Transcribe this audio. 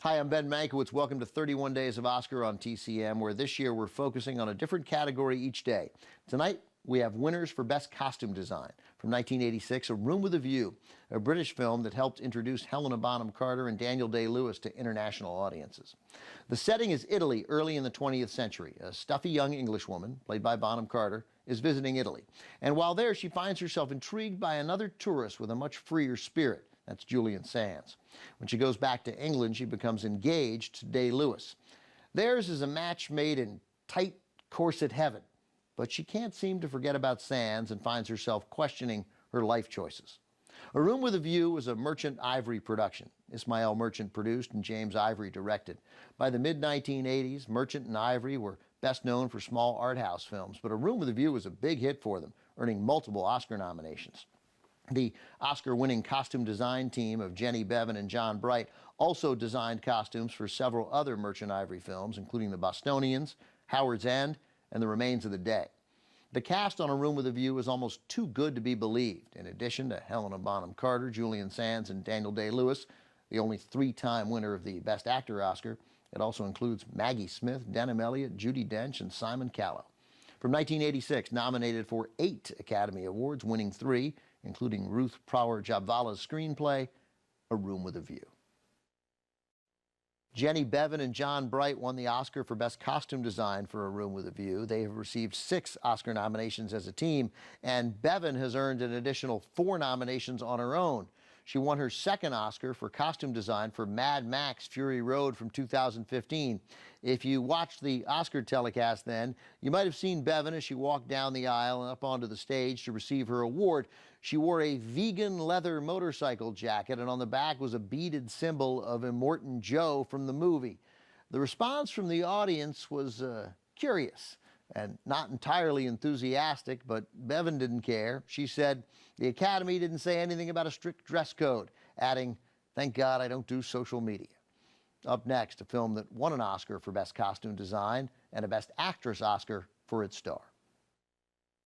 Hi, I'm Ben Mankiewicz. Welcome to 31 Days of Oscar on TCM, where this year we're focusing on a different category each day. Tonight, we have winners for Best Costume Design. From 1986, A Room with a View, a British film that helped introduce Helena Bonham Carter and Daniel Day-Lewis to international audiences. The setting is Italy early in the 20th century. A stuffy young Englishwoman, played by Bonham Carter, is visiting Italy. And while there, she finds herself intrigued by another tourist with a much freer spirit. That's Julian Sands. When she goes back to England, she becomes engaged to Day-Lewis. Theirs is a match made in tight corset heaven, but she can't seem to forget about Sands and finds herself questioning her life choices. A Room with a View was a Merchant Ivory production. Ismail Merchant produced and James Ivory directed. By the mid-1980s, Merchant and Ivory were best known for small art house films, but A Room with a View was a big hit for them, earning multiple Oscar nominations. The Oscar-winning costume design team of Jenny Bevan and John Bright also designed costumes for several other Merchant Ivory films, including The Bostonians, Howard's End, and The Remains of the Day. The cast on A Room with a View is almost too good to be believed. In addition to Helena Bonham Carter, Julian Sands, and Daniel Day-Lewis, the only three-time winner of the Best Actor Oscar, it also includes Maggie Smith, Denham Elliott, Judi Dench, and Simon Callow. From 1986, nominated for 8 Academy Awards, winning 3, including Ruth Prower Jabvala's screenplay, A Room with a View. Jenny Bevan and John Bright won the Oscar for Best Costume Design for A Room with a View. They have received 6 Oscar nominations as a team, and Bevan has earned an additional 4 nominations on her own. She won her second Oscar for costume design for Mad Max Fury Road from 2015. If you watched the Oscar telecast then, you might have seen Bevan as she walked down the aisle and up onto the stage to receive her award. She wore a vegan leather motorcycle jacket, and on the back was a beaded symbol of Immortan Joe from the movie. The response from the audience was curious and not entirely enthusiastic, but Bevan didn't care. She said the Academy didn't say anything about a strict dress code, adding, "Thank God I don't do social media." Up next, a film that won an Oscar for Best Costume Design and a Best Actress Oscar for its star.